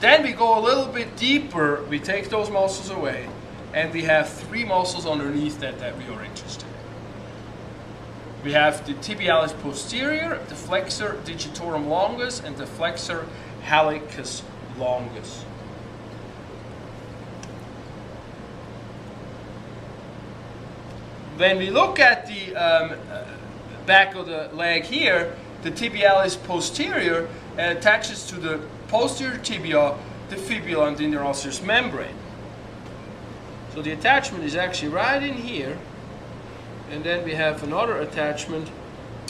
Then we go a little bit deeper, we take those muscles away, and we have three muscles underneath that we are interested in. We have the Tibialis Posterior, the Flexor Digitorum Longus, and the Flexor Hallucis Longus. When we look at the back of the leg here, the Tibialis Posterior attaches to the posterior tibia, the fibula, and the interosseous membrane. So the attachment is actually right in here, and then we have another attachment,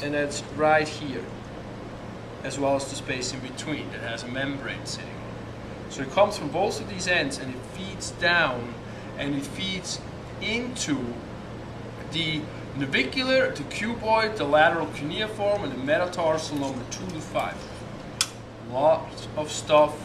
and that's right here, as well as the space in between that has a membrane sitting on it. So it comes from both of these ends, and it feeds down, and it feeds into the navicular, the cuboid, the lateral cuneiform, and the metatarsal number 2 to 5. Lots of stuff.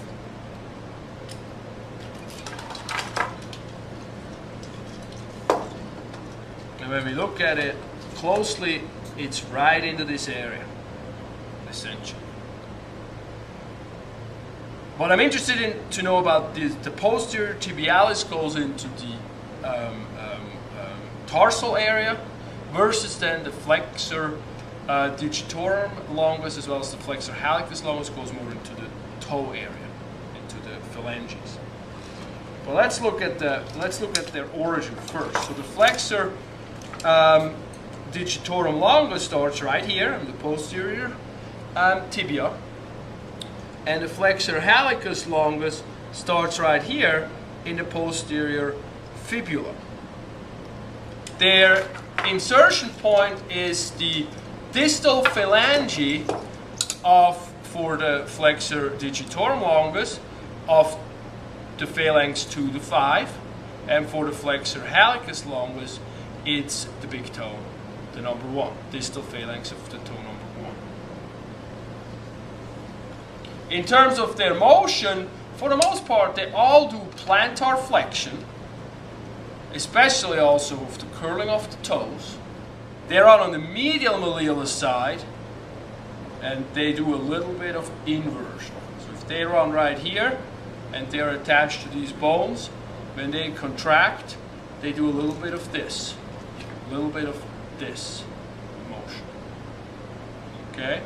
And when we look at it closely, it's right into this area, essentially. What I'm interested in to know about the posterior tibialis goes into the tarsal area, versus then the flexor digitorum longus, as well as the flexor hallucis longus, goes more into the toe area, into the phalanges. But let's look at their origin first. So the flexor digitorum longus starts right here in the posterior tibia, and the flexor hallucis longus starts right here in the posterior fibula. Their insertion point is the distal phalange for the flexor digitorum longus of the phalanx 2 to 5, and for the flexor hallucis longus, it's the big toe, the number 1, distal phalanx of the toe number 1. In terms of their motion, for the most part, they all do plantar flexion, especially also with the curling of the toes. They run on the medial malleolus side, and they do a little bit of inversion. So if they run right here, and they're attached to these bones, when they contract, they do a little bit of this, a little bit of this motion. Okay?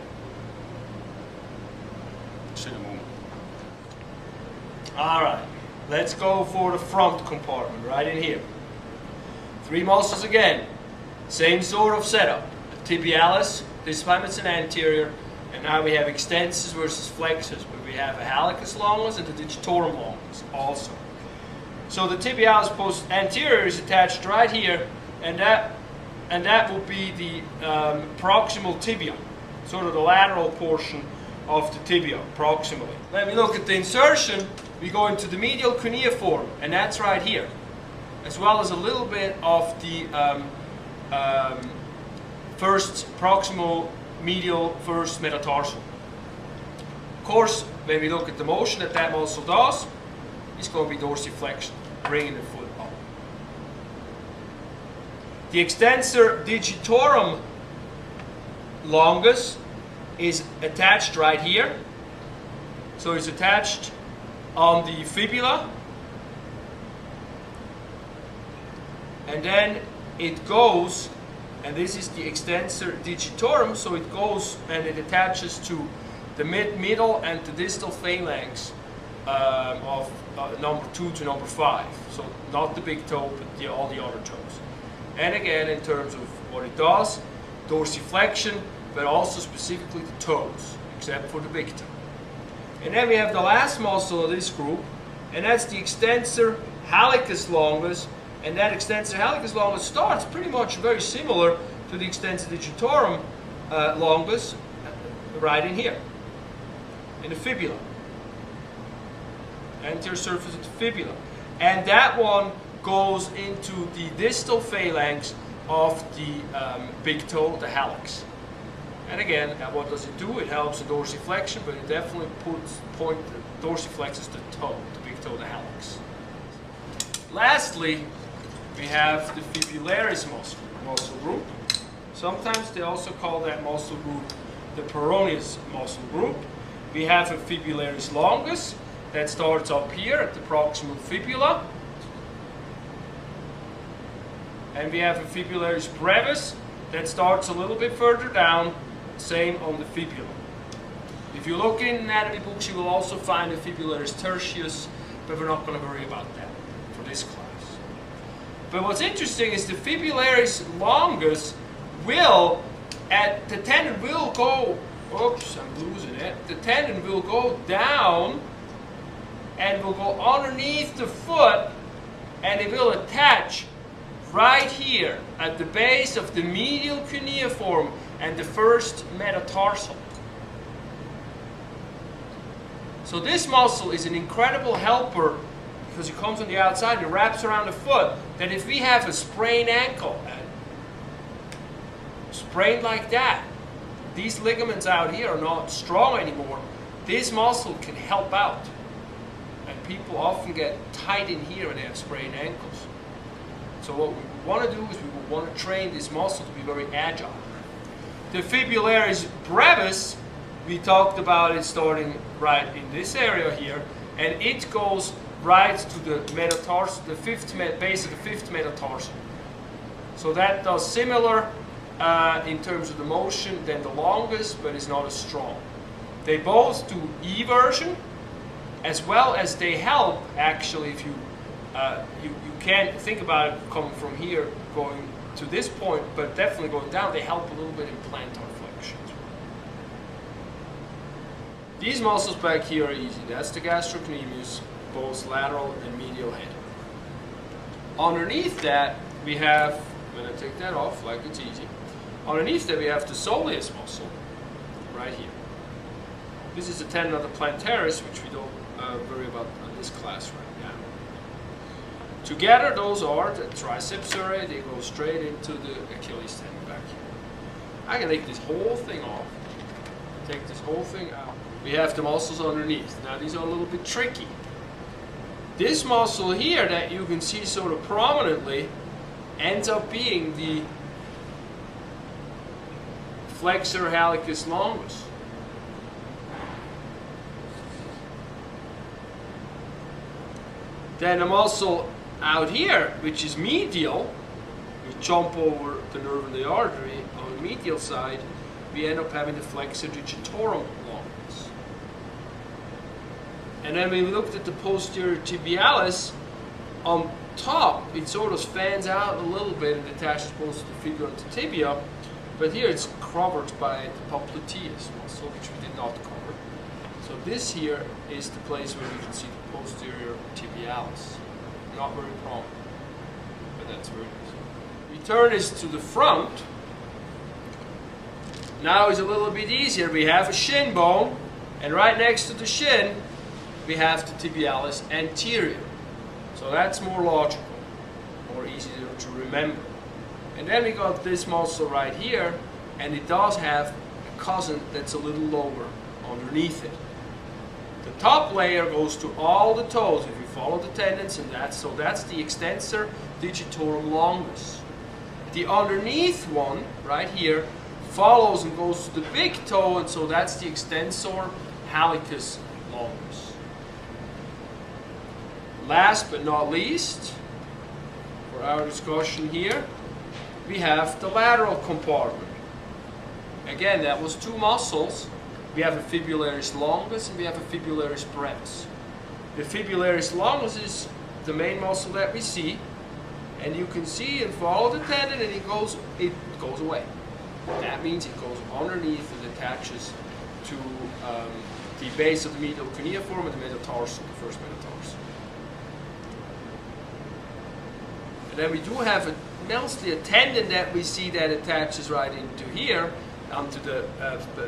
All right, let's go for the front compartment, right in here. Three muscles again, same sort of setup. The tibialis, this time it's an anterior, and now we have extensors versus flexors, where we have a hallucis longus and the digitorum longus also. So the tibialis anterior is attached right here, and that will be the proximal tibia, sort of the lateral portion of the tibia, proximally. When we look at the insertion, we go into the medial cuneiform, and that's right here, as well as a little bit of the first proximal medial first metatarsal. Of course, when we look at the motion that muscle does, it's going to be dorsiflexion, bringing the foot up. The extensor digitorum longus is attached right here. So it's attached on the fibula, and then it goes, and this is the extensor digitorum, so it goes and it attaches to the middle and the distal phalanx of number 2 to number 5. So not the big toe, but all the other toes. And again, in terms of what it does, dorsiflexion, but also specifically the toes, except for the big toe. And then we have the last muscle of this group, and that's the extensor hallucis longus. And that extensor hallucis longus starts pretty much very similar to the extensor digitorum longus, right in here, in the fibula, anterior surface of the fibula. And that one goes into the distal phalanx of the big toe, the hallux. And again, what does it do? It helps the dorsiflexion, but it definitely dorsiflexes the toe, the big toe, the hallux. Lastly, we have the Fibularis muscle group. Sometimes they also call that muscle group the Peroneus muscle group. We have a Fibularis Longus, that starts up here at the proximal fibula. And we have a Fibularis Brevis that starts a little bit further down, same on the fibula. If you look in anatomy books, you will also find a Fibularis Tertius, but we're not going to worry about that for this class. But what's interesting is the Fibularis Longus will, the tendon will go, oops, I'm losing it. The tendon will go down and will go underneath the foot, and it will attach right here at the base of the medial cuneiform and the first metatarsal. So this muscle is an incredible helper because it comes on the outside and it wraps around the foot, that if we have a sprained ankle, sprained like that, these ligaments out here are not strong anymore, this muscle can help out. And people often get tight in here when they have sprained ankles. So what we want to do is we want to train this muscle to be very agile. The Fibularis Brevis, we talked about it starting right in this area here, and it goes right to the metatarsal, the base of the fifth metatarsal. So that does similar in terms of the motion than the longus, but is not as strong. They both do eversion, as well as they help actually if you can't think about it coming from here going to this point, but definitely going down, they help a little bit in plantar flexion. These muscles back here are easy. That's the gastrocnemius, both lateral and medial head. Underneath that, we have, I'm going to take that off like it's easy. Underneath that, we have the soleus muscle right here. This is the tendon of the plantaris, which we don't worry about in this class right now. Together, those are the triceps area. They go straight into the Achilles tendon back here. I can take this whole thing off, take this whole thing out. We have the muscles underneath. Now, these are a little bit tricky. This muscle here that you can see sort of prominently ends up being the Flexor Hallucis Longus. Then a muscle out here, which is medial, we jump over the nerve and the artery on the medial side, we end up having the Flexor Digitorum Longus. And then we looked at the Posterior Tibialis. On top, it sort of fans out a little bit and attaches both to the fibula and the tibia, but here it's covered by the popliteus muscle, which we did not cover. So this here is the place where you can see the Posterior Tibialis. Not very prominent, but that's where it is. We turn this to the front. Now it's a little bit easier. We have a shin bone, and right next to the shin, we have the Tibialis Anterior. So that's more logical, more easier to remember. And then we got this muscle right here, and it does have a cousin that's a little lower underneath it. The top layer goes to all the toes if you follow the tendons, and that's the Extensor Digitorum Longus. The underneath one right here follows and goes to the big toe, and so that's the Extensor Hallucis Longus. Last but not least, for our discussion here, we have the lateral compartment. Again, that was two muscles. We have a Fibularis Longus and we have a Fibularis Brevis. The Fibularis Longus is the main muscle that we see, and you can see and follow the tendon, and it goes away. That means it goes underneath and attaches to the base of the medial cuneiform and the metatarsal, the first metatarsal. And then we do have mostly a tendon that we see that attaches right into here, onto the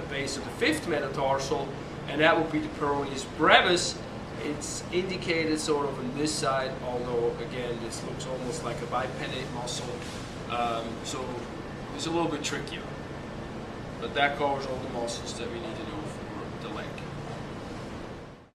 base of the fifth metatarsal, and that would be the Peroneus Brevis. It's indicated sort of on this side, although again this looks almost like a bipentate muscle, so it's a little bit trickier. But that covers all the muscles that we need to know.